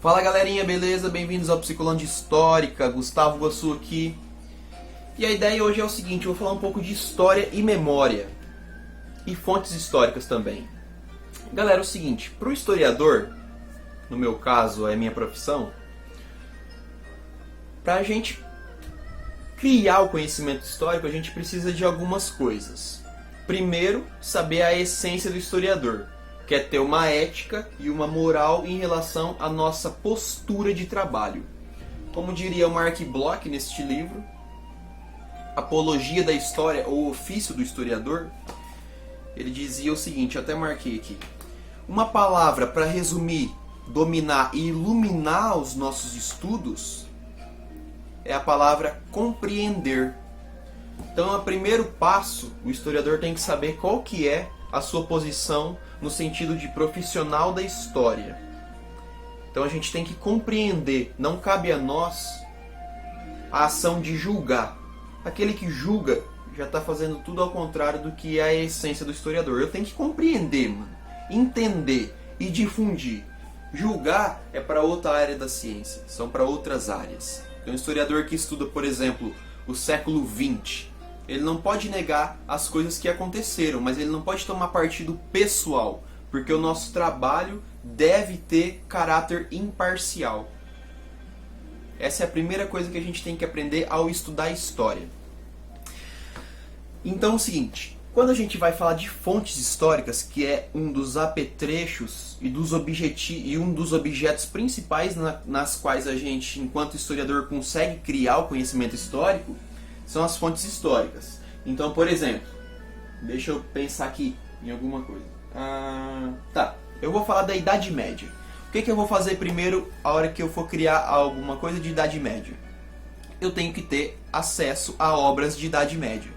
Fala galerinha, beleza? Bem-vindos ao Psicolândia Histórica, Gustavo Guassu aqui. E a ideia hoje é o seguinte, eu vou falar um pouco de história e memória. E fontes históricas também. Galera, é o seguinte, para o historiador, no meu caso é minha profissão, para a gente criar o conhecimento histórico, a gente precisa de algumas coisas. Primeiro, saber a essência do historiador, que é ter uma ética e uma moral em relação à nossa postura de trabalho. Como diria o Mark Bloch neste livro, Apologia da História, ou Ofício do Historiador, ele dizia o seguinte, eu até marquei aqui: uma palavra para resumir, dominar e iluminar os nossos estudos é a palavra compreender. Então, o primeiro passo, o historiador tem que saber qual que é a sua posição no sentido de profissional da história. Então a gente tem que compreender, não cabe a nós a ação de julgar. Aquele que julga já está fazendo tudo ao contrário do que é a essência do historiador. Eu tenho que compreender, mano, entender e difundir. Julgar é para outra área da ciência, são para outras áreas. Tem um historiador que estuda, por exemplo, o século XX. Ele não pode negar as coisas que aconteceram, mas ele não pode tomar partido pessoal, porque o nosso trabalho deve ter caráter imparcial. Essa é a primeira coisa que a gente tem que aprender ao estudar história. Então é o seguinte, quando a gente vai falar de fontes históricas, que é um dos apetrechos e um dos objetos principais nas quais a gente, enquanto historiador, consegue criar o conhecimento histórico, são as fontes históricas. Então, por exemplo, deixa eu pensar aqui em alguma coisa. Eu vou falar da Idade Média. O que eu vou fazer primeiro a hora que eu for criar alguma coisa de Idade Média? Eu tenho que ter acesso a obras de Idade Média.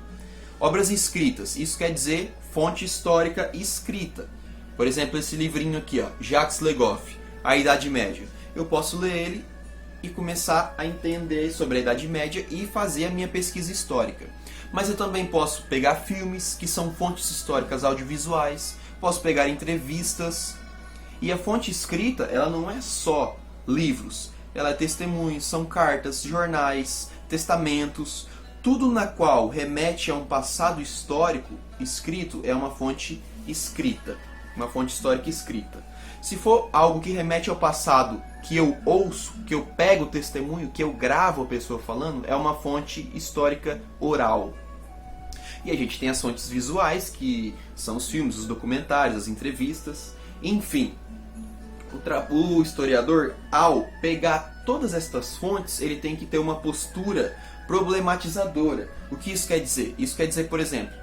Obras escritas, isso quer dizer fonte histórica escrita. Por exemplo, esse livrinho aqui, ó, Jacques Le Goff, A Idade Média. Eu posso ler ele e começar a entender sobre a Idade Média e fazer a minha pesquisa histórica. Mas eu também posso pegar filmes, que são fontes históricas audiovisuais, posso pegar entrevistas. E a fonte escrita, ela não é só livros, ela é testemunhos, são cartas, jornais, testamentos, tudo na qual remete a um passado histórico escrito é uma fonte escrita, uma fonte histórica escrita. Se for algo que remete ao passado, que eu ouço, que eu pego o testemunho, que eu gravo a pessoa falando, é uma fonte histórica oral. E a gente tem as fontes visuais, que são os filmes, os documentários, as entrevistas. Enfim, o historiador, ao pegar todas estas fontes, ele tem que ter uma postura problematizadora. O que isso quer dizer? Isso quer dizer, por exemplo,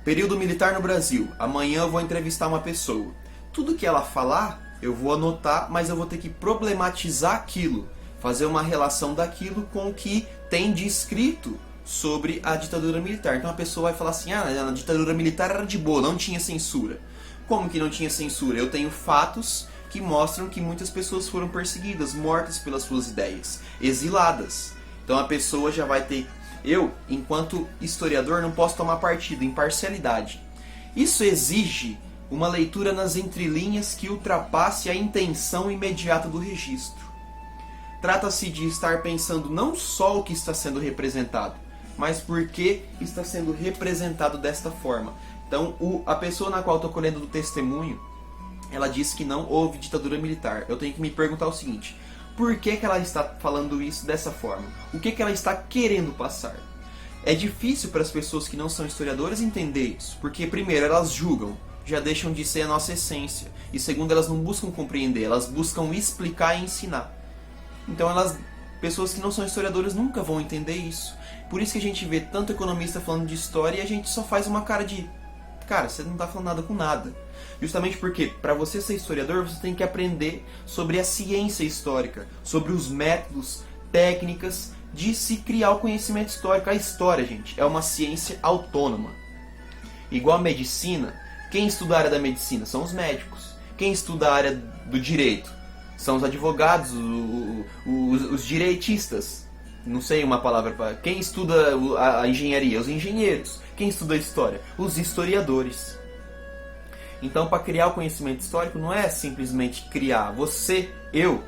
período militar no Brasil. Amanhã eu vou entrevistar uma pessoa. Tudo que ela falar, eu vou anotar, mas eu vou ter que problematizar aquilo, fazer uma relação daquilo com o que tem de escrito sobre a ditadura militar. Então a pessoa vai falar assim, a ditadura militar era de boa, não tinha censura. Como que não tinha censura? Eu tenho fatos que mostram que muitas pessoas foram perseguidas, mortas pelas suas ideias, exiladas. Então a pessoa já vai ter... Eu, enquanto historiador, não posso tomar partido, imparcialidade. Isso exige uma leitura nas entrelinhas que ultrapasse a intenção imediata do registro. Trata-se de estar pensando não só o que está sendo representado, mas por que está sendo representado desta forma. Então, a pessoa na qual estou colhendo do testemunho, ela disse que não houve ditadura militar. Eu tenho que me perguntar o seguinte: por que ela está falando isso dessa forma? O que ela está querendo passar? É difícil para as pessoas que não são historiadoras entender isso, porque primeiro elas julgam, já deixam de ser a nossa essência, e segundo, elas não buscam compreender, elas buscam explicar e ensinar. Então pessoas que não são historiadoras nunca vão entender isso. Por isso que a gente vê tanto economista falando de história e a gente só faz uma cara de... Cara, você não está falando nada com nada. Justamente porque, para você ser historiador, você tem que aprender sobre a ciência histórica, sobre os métodos, técnicas de se criar o conhecimento histórico. A história, gente, é uma ciência autônoma. Igual a medicina, quem estuda a área da medicina são os médicos. Quem estuda a área do direito são os advogados, os direitistas. Não sei uma palavra para... Quem estuda a engenharia? Os engenheiros. Quem estuda a história? Os historiadores. Então, para criar o conhecimento histórico, não é simplesmente criar. Você, eu,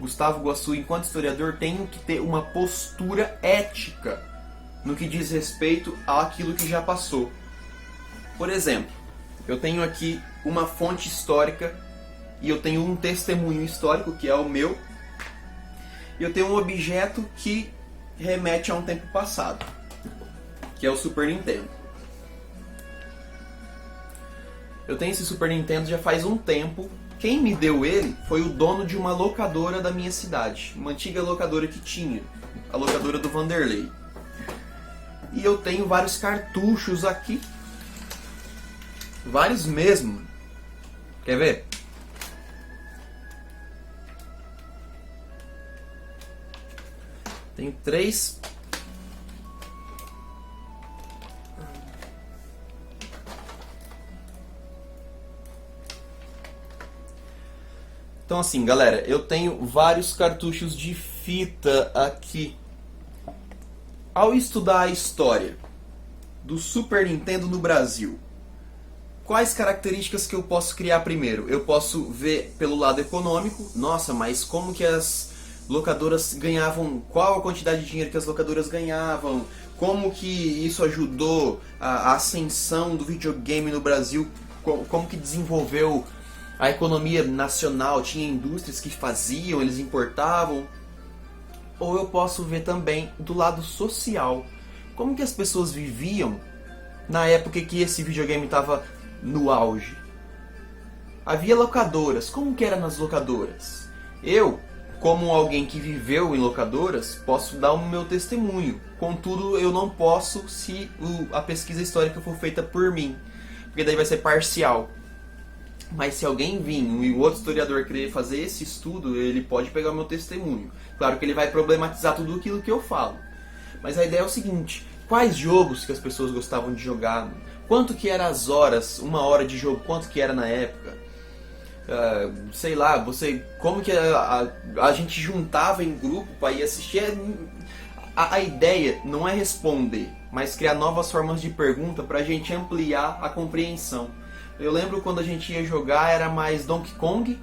Gustavo Guassu, enquanto historiador, tenho que ter uma postura ética no que diz respeito àquilo que já passou. Por exemplo, eu tenho aqui uma fonte histórica e eu tenho um testemunho histórico, que é o meu, e eu tenho um objeto que remete a um tempo passado, que é o Super Nintendo. Eu tenho esse Super Nintendo já faz um tempo. Quem me deu ele foi o dono de uma locadora da minha cidade, uma antiga locadora que tinha, a locadora do Vanderlei. E eu tenho vários cartuchos aqui, vários mesmo. Quer ver? Tenho 3. Então assim, galera, eu tenho vários cartuchos de fita aqui. Ao estudar a história do Super Nintendo no Brasil, quais características que eu posso criar primeiro? Eu posso ver pelo lado econômico. Nossa, mas como que as locadoras ganhavam? Qual a quantidade de dinheiro que as locadoras ganhavam? Como que isso ajudou a ascensão do videogame no Brasil? Como que desenvolveu a economia nacional? Tinha indústrias que faziam, eles importavam. Ou eu posso ver também do lado social. Como que as pessoas viviam na época que esse videogame estava no auge? Havia locadoras. Como que era nas locadoras? Eu, como alguém que viveu em locadoras, posso dar o meu testemunho. Contudo, eu não posso se a pesquisa histórica for feita por mim, porque daí vai ser parcial. Mas se alguém vir e o outro historiador querer fazer esse estudo, ele pode pegar o meu testemunho. Claro que ele vai problematizar tudo aquilo que eu falo. Mas a ideia é o seguinte: quais jogos que as pessoas gostavam de jogar? Quanto que era as horas, uma hora de jogo, quanto que era na época? Sei lá, como que a gente juntava em grupo para ir assistir? A ideia não é responder, mas criar novas formas de pergunta para a gente ampliar a compreensão. Eu lembro quando a gente ia jogar, era mais Donkey Kong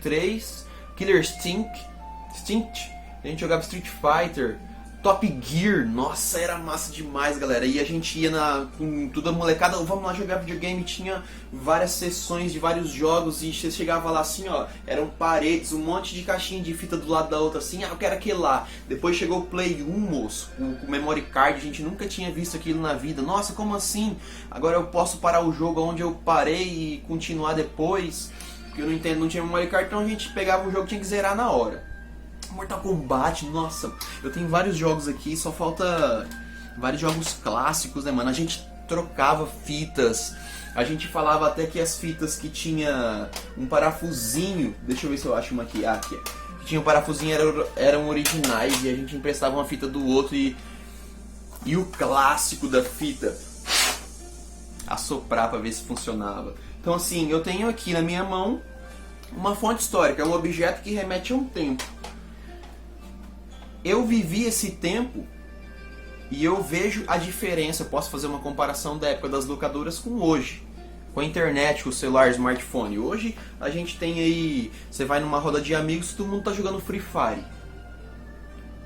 3, Killer Instinct, a gente jogava Street Fighter, Top Gear. Nossa, era massa demais, galera. E a gente ia com toda a molecada, vamos lá jogar videogame. Tinha várias sessões de vários jogos e você chegava lá assim, ó, eram paredes, um monte de caixinha de fita do lado da outra assim, eu quero aquele lá. Depois chegou o Play 1, moço, o memory card, a gente nunca tinha visto aquilo na vida. Nossa, como assim? Agora eu posso parar o jogo onde eu parei e continuar depois, porque eu não tinha memory card, então a gente pegava o jogo e tinha que zerar na hora. Mortal Kombat, nossa, eu tenho vários jogos aqui, só falta vários jogos clássicos, né, mano? A gente trocava fitas, a gente falava até que as fitas que tinha um parafusinho, deixa eu ver se eu acho uma aqui, aqui, que tinha um parafusinho eram originais e a gente emprestava uma fita do outro e o clássico da fita, assoprar pra ver se funcionava. Então assim, eu tenho aqui na minha mão uma fonte histórica, é um objeto que remete a um tempo. Eu vivi esse tempo e eu vejo a diferença. Eu posso fazer uma comparação da época das locadoras com hoje, com a internet, com o celular, smartphone. Hoje a gente tem aí, você vai numa roda de amigos, todo mundo tá jogando Free Fire,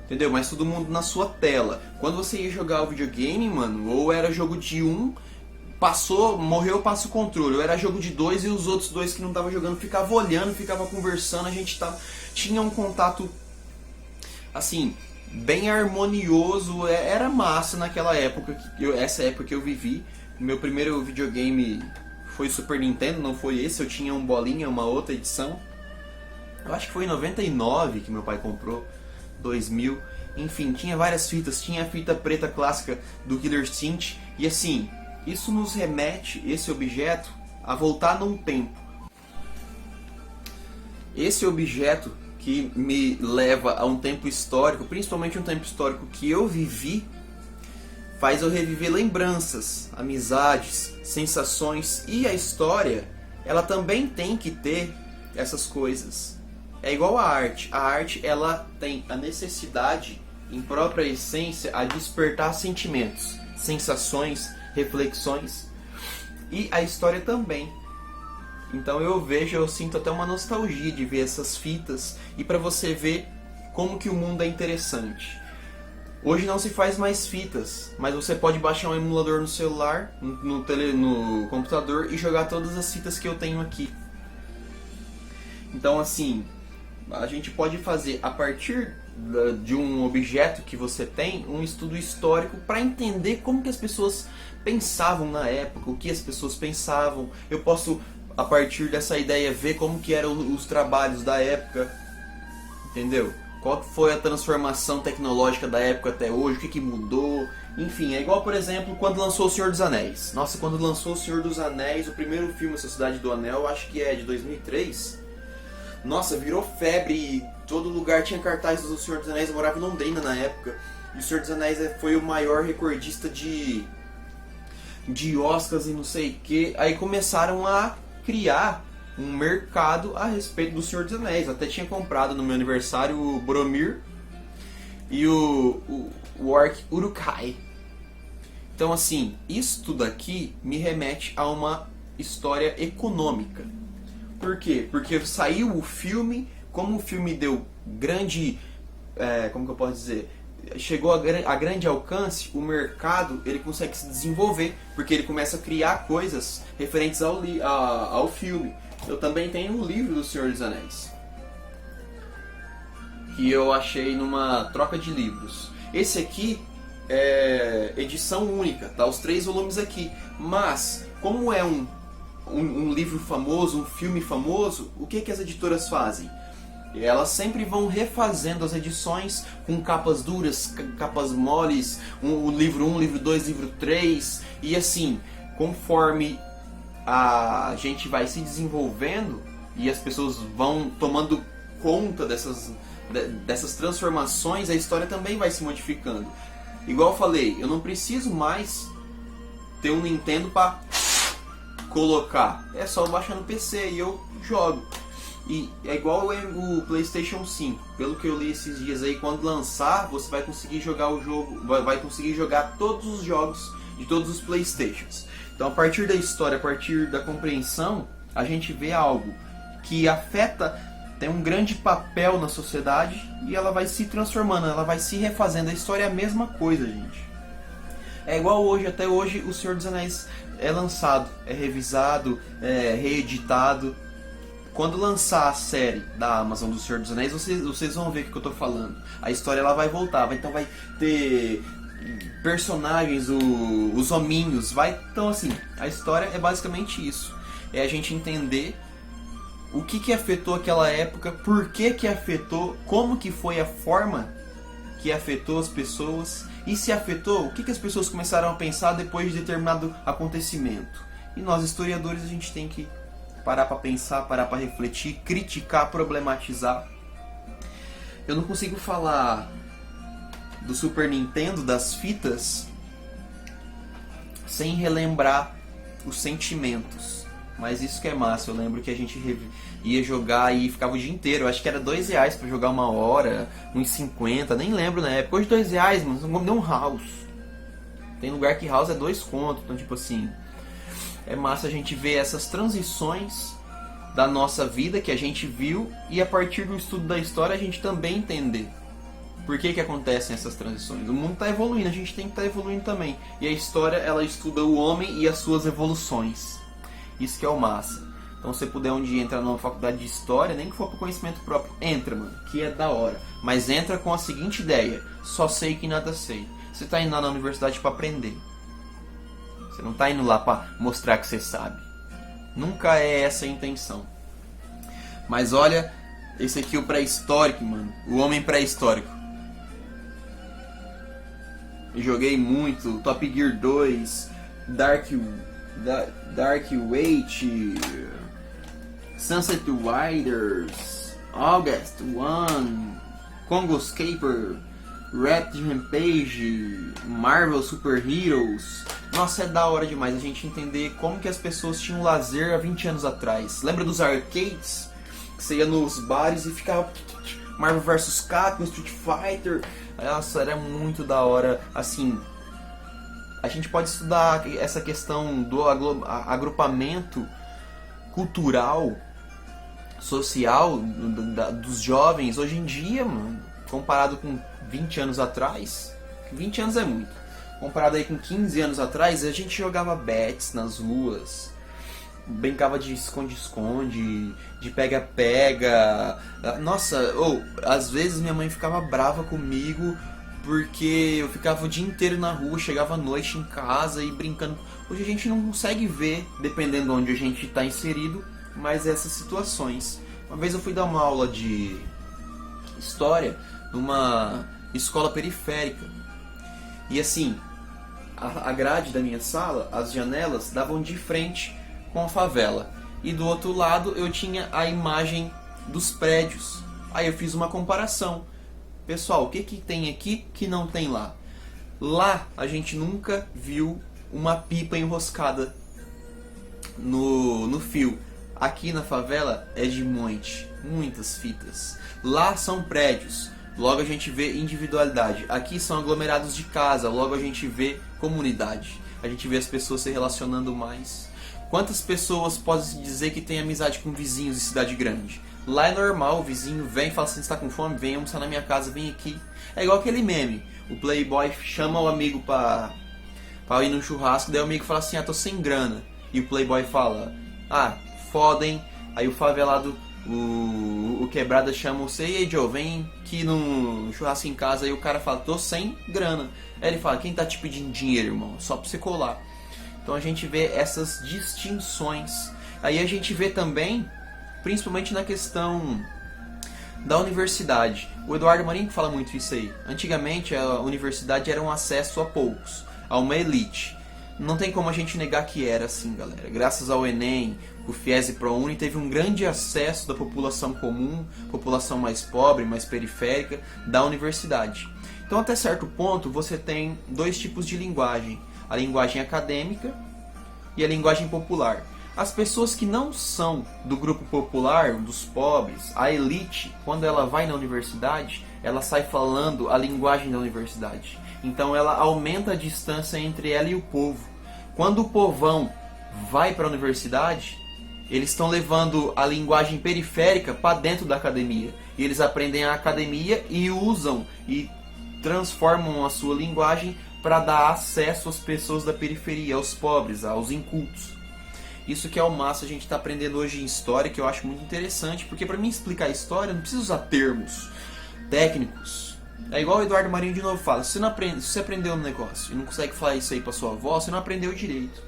entendeu? Mas todo mundo na sua tela. Quando você ia jogar o videogame, mano, ou era jogo de um, morreu, passa o controle. Ou era jogo de dois e os outros dois que não estavam jogando ficavam olhando, ficavam conversando. A gente tinha um contato assim, bem harmonioso. Era massa naquela época, essa época que eu vivi. Meu primeiro videogame foi Super Nintendo, não foi esse, eu tinha um bolinha, uma outra edição. Eu acho que foi em 99 que meu pai comprou, 2000. Enfim, tinha várias fitas, tinha a fita preta clássica do Killer Instinct. E assim, isso nos remete, esse objeto, a voltar num tempo. Esse objeto que me leva a um tempo histórico, principalmente um tempo histórico que eu vivi, faz eu reviver lembranças, amizades, sensações. E a história, ela também tem que ter essas coisas. É igual a arte. A arte, ela tem a necessidade, em própria essência, a despertar sentimentos, sensações, reflexões. E a história também. Então eu sinto até uma nostalgia de ver essas fitas e para você ver como que o mundo é interessante. Hoje não se faz mais fitas, mas você pode baixar um emulador no celular, no computador e jogar todas as fitas que eu tenho aqui. Então assim, a gente pode fazer a partir de um objeto que você tem um estudo histórico para entender como que as pessoas pensavam na época, o que as pessoas pensavam. Eu posso, a partir dessa ideia, ver como que eram os trabalhos da época, entendeu? Qual foi a transformação tecnológica da época até hoje, o que mudou. Enfim, é igual, por exemplo, quando lançou O Senhor dos Anéis. Nossa, quando lançou O Senhor dos Anéis, o primeiro filme, A Sociedade do Anel, acho que é de 2003. Nossa, virou febre e todo lugar tinha cartaz do Senhor dos Anéis. Eu morava em Londrina na época. E O Senhor dos Anéis foi o maior recordista de Oscars e não sei o que. Aí começaram a criar um mercado a respeito do Senhor dos Anéis. Eu até tinha comprado no meu aniversário o Boromir e o Orc Uruk-hai. Então assim, isso tudo aqui me remete a uma história econômica. Por quê? Porque saiu o filme, como o filme deu grande... como que eu posso dizer? Chegou a grande alcance, o mercado ele consegue se desenvolver, porque ele começa a criar coisas referentes ao filme. Eu também tenho um livro do Senhor dos Anéis, que eu achei numa troca de livros. Esse aqui é edição única, tá? Os 3 volumes aqui. Mas, como é um livro famoso, um filme famoso, o que as editoras fazem? Elas sempre vão refazendo as edições com capas duras, capas moles, o livro 1, livro 2, livro 3, e assim, conforme a gente vai se desenvolvendo e as pessoas vão tomando conta dessas transformações, a história também vai se modificando. Igual eu falei, eu não preciso mais ter um Nintendo para colocar, é só baixar no PC e eu jogo. E é igual o PlayStation 5, pelo que eu li esses dias aí, quando lançar você vai conseguir jogar o jogo, vai conseguir jogar todos os jogos de todos os PlayStations. Então a partir da história, a partir da compreensão, a gente vê algo que afeta, tem um grande papel na sociedade e ela vai se transformando, ela vai se refazendo. A história é a mesma coisa, gente. É igual hoje, até hoje o Senhor dos Anéis é lançado, é revisado, é reeditado. Quando lançar a série da Amazon do Senhor dos Anéis, vocês vão ver o que eu tô falando. A história ela vai voltar, então vai ter personagens, os hominhos, então assim, a história é basicamente isso. É a gente entender o que afetou aquela época, por que afetou, como que foi a forma que afetou as pessoas, e se afetou, o que as pessoas começaram a pensar depois de determinado acontecimento. E nós historiadores a gente tem que parar para pensar, parar para refletir, criticar, problematizar. Eu não consigo falar do Super Nintendo, das fitas, sem relembrar os sentimentos. Mas isso que é massa, eu lembro que a gente ia jogar e ficava o dia inteiro. Eu acho que era R$2 pra jogar 1 hora, uns 50, nem lembro na época. Hoje R$2, mano, não deu um house. Tem lugar que house é 2 conto, então tipo assim, é massa a gente ver essas transições da nossa vida que a gente viu e a partir do estudo da história a gente também entender por que acontecem essas transições. O mundo está evoluindo, a gente tem que estar evoluindo também. E a história, ela estuda o homem e as suas evoluções. Isso que é o massa. Então se você puder um dia entrar numa faculdade de história, nem que for por conhecimento próprio, entra, mano, que é da hora. Mas entra com a seguinte ideia: só sei que nada sei. Você está indo lá na universidade para aprender. Você não está indo lá para mostrar que você sabe. Nunca é essa a intenção. Mas olha, esse aqui é o pré-histórico, mano. O homem pré-histórico. Joguei muito. Top Gear 2, Dark Wait, Sunset Riders, August 1, Congo's Caper, Red Rampage, Marvel Super Heroes. Nossa, é da hora demais a gente entender como que as pessoas tinham lazer há 20 anos atrás. Lembra dos arcades? Que você ia nos bares e ficava Marvel vs Capcom, Street Fighter. Nossa, era muito da hora. Assim, a gente pode estudar essa questão do agrupamento cultural, social dos jovens hoje em dia, mano, comparado com 20 anos atrás, 20 anos é muito, comparado aí com 15 anos atrás, a gente jogava bets nas ruas, brincava de esconde-esconde, de pega-pega. Nossa, às vezes minha mãe ficava brava comigo porque eu ficava o dia inteiro na rua, chegava à noite em casa e brincando. Hoje a gente não consegue ver, dependendo de onde a gente está inserido, mais essas situações. Uma vez eu fui dar uma aula de história numa escola periférica. E assim, a grade da minha sala, as janelas davam de frente com a favela. E do outro lado eu tinha a imagem dos prédios. Aí eu fiz uma comparação. Pessoal, o que tem aqui que não tem lá? Lá a gente nunca viu uma pipa enroscada no fio. Aqui na favela é de monte, muitas fitas. Lá são prédios, logo a gente vê individualidade. Aqui são aglomerados de casa, logo a gente vê comunidade. A gente vê as pessoas se relacionando mais. Quantas pessoas podem se dizer que tem amizade com vizinhos de cidade grande? Lá é normal, o vizinho vem e fala assim, você está com fome? Vem almoçar na minha casa, vem aqui. É igual aquele meme, o playboy chama o amigo pra ir no churrasco, daí o amigo fala assim, tô sem grana. E o playboy fala, fodem. Aí o favelado, o quebrada chama você, e aí Joe, vem aqui no churrasco em casa. Aí o cara fala, tô sem grana. Aí ele fala, quem tá te pedindo dinheiro, irmão? Só pra você colar. Então a gente vê essas distinções. Aí a gente vê também, principalmente na questão da universidade. O Eduardo Marinho fala muito isso aí. Antigamente a universidade era um acesso a poucos, a uma elite. Não tem como a gente negar que era assim, galera. Graças ao Enem, o FIES e ProUni, teve um grande acesso da população comum, população mais pobre, mais periférica, da universidade. Então até certo ponto você tem dois tipos de linguagem. A linguagem acadêmica e a linguagem popular. As pessoas que não são do grupo popular, dos pobres, a elite, quando ela vai na universidade, ela sai falando a linguagem da universidade. Então ela aumenta a distância entre ela e o povo. Quando o povão vai para a universidade, eles estão levando a linguagem periférica para dentro da academia. E eles aprendem a academia e usam e transformam a sua linguagem para dar acesso às pessoas da periferia, aos pobres, aos incultos. Isso que é o massa a gente está aprendendo hoje em história, que eu acho muito interessante, porque para mim explicar a história não precisa usar termos técnicos. É igual o Eduardo Marinho de novo fala, se você aprendeu um negócio e não consegue falar isso aí para sua avó, você não aprendeu direito.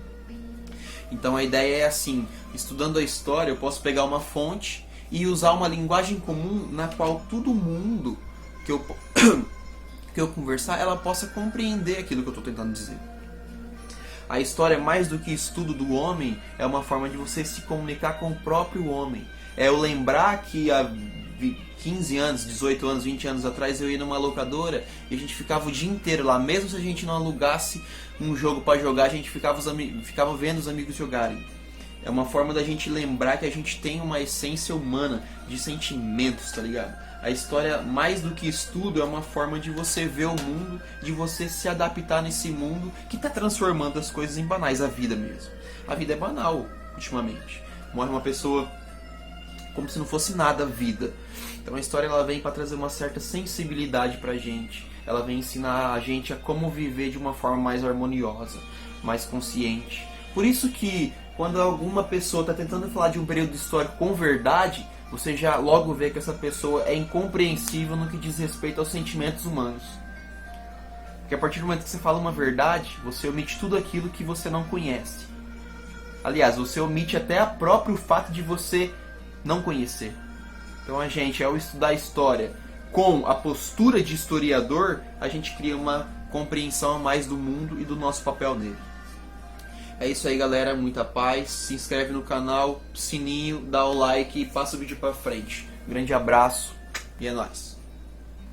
Então a ideia é assim, estudando a história eu posso pegar uma fonte e usar uma linguagem comum na qual todo mundo que eu conversar, ela possa compreender aquilo que eu estou tentando dizer. A história, mais do que estudo do homem, é uma forma de você se comunicar com o próprio homem. É eu lembrar que há 15 anos, 18 anos, 20 anos atrás eu ia numa locadora e a gente ficava o dia inteiro lá. Mesmo se a gente não alugasse um jogo para jogar, a gente ficava vendo os amigos jogarem. É uma forma da gente lembrar que a gente tem uma essência humana de sentimentos, tá ligado? A história, mais do que estudo, é uma forma de você ver o mundo, de você se adaptar nesse mundo que está transformando as coisas em banais, a vida mesmo. A vida é banal, ultimamente. Morre uma pessoa como se não fosse nada a vida. Então a história ela vem para trazer uma certa sensibilidade pra gente. Ela vem ensinar a gente a como viver de uma forma mais harmoniosa, mais consciente. Por isso que quando alguma pessoa está tentando falar de um período histórico com verdade, você já logo vê que essa pessoa é incompreensível no que diz respeito aos sentimentos humanos. Porque a partir do momento que você fala uma verdade, você omite tudo aquilo que você não conhece. Aliás, você omite até o próprio fato de você não conhecer. Então a gente, ao estudar a história com a postura de historiador, a gente cria uma compreensão a mais do mundo e do nosso papel nele. É isso aí, galera, muita paz, se inscreve no canal, sininho, dá o like e passa o vídeo pra frente. Grande abraço e é nóis.